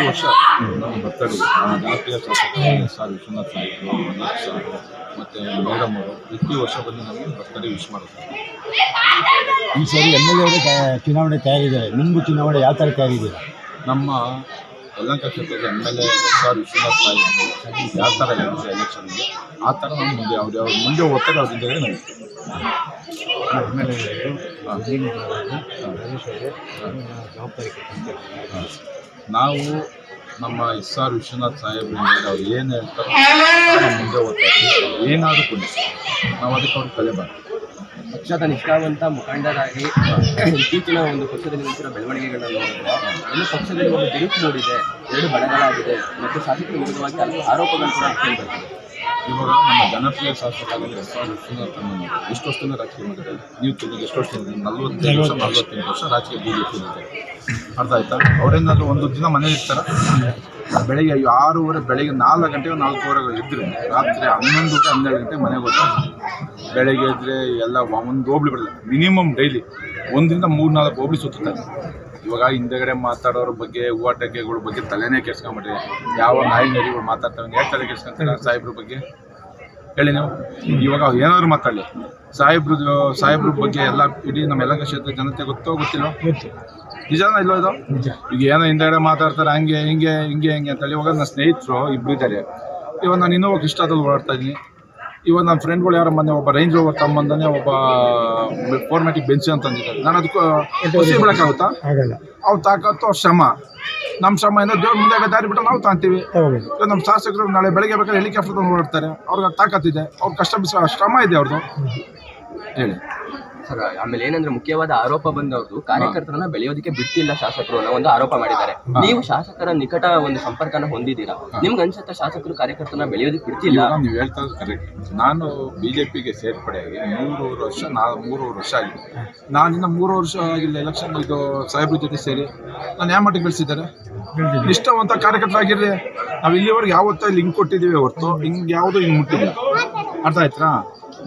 ವರ್ಷ ನಮ್ಮ ಬರ್ತಡೇ ನಮ್ಮ ಜನಪ್ರಿಯ ಶಾಸಕರು SR ವಿಶ್ವನಾಥ್ ಸಾಹೇಬರು, ಅಮಿತ್ ಶಾ ಮತ್ತು ಮೇಡಮ್ ಅವರು ಪ್ರತಿ ವರ್ಷ ಬಂದು ನಮಗೆ ಬರ್ತಡೇ ವಿಶ್ ಮಾಡುತ್ತಾರೆ. ಈ ಸಾರಿ MLA ಚುನಾವಣೆ ತಯಾರಿದ್ದಾರೆ. ನಿಮಗೂ ಚುನಾವಣೆ ಯಾವ ಥರ ತಯಾರಿದ್ದೀರಾ? ನಮ್ಮ ಯಲಹಂಕ ಕ್ಷೇತ್ರದ MLA SR ವಿಶ್ವನಾಥ್ ಸಾಹೇಬರು ಯಾವ ಥರ ಹೇಳಿದ್ರೆ ಎಲೆಕ್ಷನ್ಗೆ ಆ ಥರ ನಾವು ಮುಂದೆ ಅವ್ರು ಮುಂದೆ ಹೋಗ್ತಾರೆ. ಅವ್ರ ಹಿಂದೆ ನಾವು ನಾವು ನಮ್ಮ SR ವಿಶ್ವನಾಥ್ ಸಾಹೇಬ್ರಿಂದ ಅವ್ರು ಏನು ಹೇಳ್ತಾರೆ ನಾವು ಮುಂದೆ ಹೋಗ್ತಾರೆ. ಏನಾದರೂ ಕೂಡ ನಾವು ಅದಕ್ಕೆ ಅವ್ರಿಗೆ ಕಲಿಬಾರ್ದು. ಪಕ್ಷದ ನಿಷ್ಠಾವಂತ ಮುಖಂಡರಾಗಿ ಇತ್ತೀಚಿನ ಒಂದು ಪಕ್ಷದಲ್ಲಿ ನಿಂತಿರೋ ಬೆಳವಣಿಗೆಗಳನ್ನು ನೋಡಿದ್ರೆ ಇನ್ನು ಪಕ್ಷದಲ್ಲಿ ಒಂದು ಬಿರುಕು ಮೂಡಿದೆ, 2 ಬಣಗಳಾಗಿದೆ ಮತ್ತು ಶಾಸಕರ ವಿರುದ್ಧವಾಗಿ ಹಲವು ಆರೋಪಗಳು ಕೂಡ ಕೇಳಿಬರ್ತದೆ. ಇವಾಗ ನಮ್ಮ ಜನಪ್ರಿಯ ಶಾಸಕರಾಗಿದ್ದರೆ SR ವಿಶ್ವನಾಥ್ ಎಷ್ಟು ವರ್ಷದಿಂದ ರಾಜಕೀಯ ಮಾಡಿದ್ದಾರೆ. ನೀವು ತಿಳಿದು ಎಷ್ಟು ವರ್ಷದಿಂದ 45 ವರ್ಷ ರಾಜಕೀಯ BJP ಅರ್ಥ ಆಯ್ತಾ? ಅವರೇನಾದರೂ ಒಂದು ದಿನ ಮನೇಲಿ ಇರ್ತಾರೆ. ಬೆಳಗ್ಗೆ 6:30 ಬೆಳಗ್ಗೆ 4 ಗಂಟೆಗೆ 4:15 ಇದ್ದರೆ ರಾತ್ರಿ 11 ಗಂಟೆ 12 ಗಂಟೆ ಮನೆಗೆ ಹೋಗ್ತಾರೆ. ಬೆಳಗ್ಗೆ ಇದ್ದರೆ ಎಲ್ಲ ಒಂದು ಹೋಬಳಿ ಬರಲ್ಲ, ಮಿನಿಮಮ್ ಡೈಲಿ 1ರಿಂದ 3-4 ಹೋಬಳಿ ಸುತ್ತಾರೆ. ಇವಾಗ ಹಿಂದೆಗಡೆ ಮಾತಾಡೋರ ಬಗ್ಗೆ ಹೂವಾಟಕೆಗಳ ಬಗ್ಗೆ ತಲೆನೇ ಕೆಡ್ಸ್ಕೊಂಬಿಟ್ರೆ ಯಾವ ನಾಯಿ ನರಿಗಳು ಮಾತಾಡ್ತಾವೆ. ಯಾಕೆ ತಲೆ ಕೆಡ್ಸ್ಕೊಂತಾರೆ ಸಾಹೇಬ್ರ ಬಗ್ಗೆ ಹೇಳಿ ನೀವು? ಇವಾಗ ಏನಾದರೂ ಮಾತಾಡಲಿ ಸಾಹೇಬ್ರ ಬಗ್ಗೆ ಎಲ್ಲ ಇಡೀ ನಮ್ಮ ಯಲಹಂಕ ಕ್ಷೇತ್ರ ಜನತೆ ಗೊತ್ತೋ ಗೊತ್ತಿಲ್ಲ, ನಿಜಾನ ಇಲ್ಲೋ ಇದು? ಈಗ ಏನೋ ಹಿಂದೆಗಡೆ ಮಾತಾಡ್ತಾರೆ ಹಂಗೆ ಹಿಂಗೆ ಹಿಂಗೆ ಹಿಂಗೆ ಅಂತೇಳಿ. ಇವಾಗ ನನ್ನ ಸ್ನೇಹಿತರು ಇಬ್ಬರು ಇದ್ದಾರೆ. ಇವಾಗ ನಾನು ಇನ್ನೂ ಇಷ್ಟದಲ್ಲಿ ಓಡಾಡ್ತಾ ಇದ್ದೀನಿ. ಇವಾಗ ನನ್ನ ಫ್ರೆಂಡ್ಗಳು ಯಾರ ಮೊನ್ನೆ ಒಬ್ಬ ರೇಂಜ್ ರೋವರ್ ತಮ್ಮಂದನೇ ಒಬ್ಬ 4 ಬೆಂಚ್ ಅಂತಂದಿದ್ದಾರೆ. ನಾನು ಅದಕ್ಕೆ ಖುಷಿ ಬಿಡೋಕ್ಕಾಗುತ್ತಾ? ಅವ್ರು ತಾಕತ್ತು ಅವ್ರ ಶ್ರಮ. ನಮ್ಮ ಶ್ರಮ ಏನೋ ದೇವ್ರ ಮುಂದೆ ದಾರಿ ಬಿಟ್ಟು ನಾವು ತಾಂತೀವಿ. ನಮ್ಮ ಶಾಸಕರು ನಾಳೆ ಬೆಳಗ್ಗೆ ಬೇಕಾದ್ರೆ ಹೆಲಿಕಾಪ್ಟರ್ ತಂದು ಓಡಾಡ್ತಾರೆ. ಅವ್ರಿಗೆ ತಾಕತ್ತಿದೆ, ಅವ್ರ ಕಷ್ಟ ಶ್ರಮ ಇದೆ ಅವ್ರದ್ದು. ಹೇಳಿ ಸರ್, ಆಮೇಲೆ ಏನಂದ್ರೆ ಮುಖ್ಯವಾದ ಆರೋಪ ಬಂದವ್ರದ್ದು ಕಾರ್ಯಕರ್ತರನ್ನ ಬೆಳೆಯೋದಕ್ಕೆ ಬಿಟ್ಟಿಲ್ಲ ಶಾಸಕರು ಅನ್ನೋ ಒಂದು ಆರೋಪ ಮಾಡಿದ್ದಾರೆ. ನೀವು ಶಾಸಕರ ನಿಕಟ ಒಂದು ಸಂಪರ್ಕನ ಹೊಂದಿದ್ದೀರಾ, ನಿಮ್ಗೆ ಅನ್ಸುತ್ತೆ ಶಾಸಕರು ಕಾರ್ಯಕರ್ತರನ್ನ ಬೆಳೆಯೋದಕ್ಕೆ ಬಿಡ್ತಿಲ್ಲ? ನೀವು ಹೇಳ್ತಾ ಇರೋದು ಕರೆಕ್ಟ್. ನಾನು BJPಗೆ ಸೇರ್ಪಡೆಯಾಗಿ 3 ವರ್ಷ ಆಗಿದೆ. ನಾನಿನ್ನ 3 ವರ್ಷ ಆಗಿಲ್ಲ ಎಲೆಕ್ಷನ್ ಇದು ಸಾಹೇಬ್ರ ಜೊತೆ ಸೇರಿ ನಾನು ಯಾವ ಮಟ್ಟಿಗೆ ಬೆಳೆಸಿದ್ದಾರೆ. ನಿಷ್ಠಾವಂತ ಕಾರ್ಯಕರ್ತರಾಗಿರ್ರಿ. ನಾವು ಇಲ್ಲಿವರೆಗೆ ಯಾವತ್ತೂ ಲಿಂಕ್ ಕೊಟ್ಟಿದ್ದೀವಿ ಹೊರತು ಹಿಂಗೆ ಯಾವುದೂ ಹಿಂಗೆ ಮುಟ್ಟಿಲ್ಲ. ಅರ್ಥ ಆಯ್ತಾ?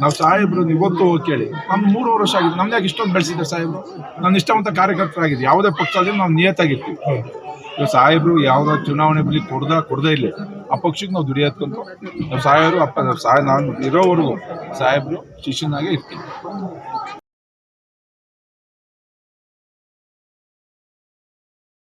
ನಾವು ಸಾಹೇಬ್ರು ಇವತ್ತು ಕೇಳಿ ನಮ್ದು 3 ವರ್ಷ ಆಗಿದೆ. ನಮ್ದು ಯಾಕೆ ಇಷ್ಟೊಂದು ಬೆಳೆಸಿದ್ದಾರೆ ಸಾಹೇಬ್ರು? ನಮ್ಮ ನಿಷ್ಠಾವಂತ ಕಾರ್ಯಕರ್ತರಾಗಿದೆ. ಯಾವುದೇ ಪಕ್ಷದಲ್ಲಿ ನಾವು ನಿಯತ್ತಾಗಿರ್ತೀವಿ. ಇವಾಗ ಸಾಹೇಬ್ರು ಯಾವುದೋ ಚುನಾವಣೆ ಬಳಿ ಕೊಡದೇ ಇಲ್ಲ, ಆ ಪಕ್ಷಕ್ಕೆ ನಾವು ದುಡಿಯೋದ್ಕೊಂತು ನಾವು ಸಾಹೇಬರು ನಾನು ಇರೋವರೆಗೂ ಸಾಹೇಬ್ರು ಶಿಷ್ಯನಾಗೇ ಇರ್ತೀವಿ.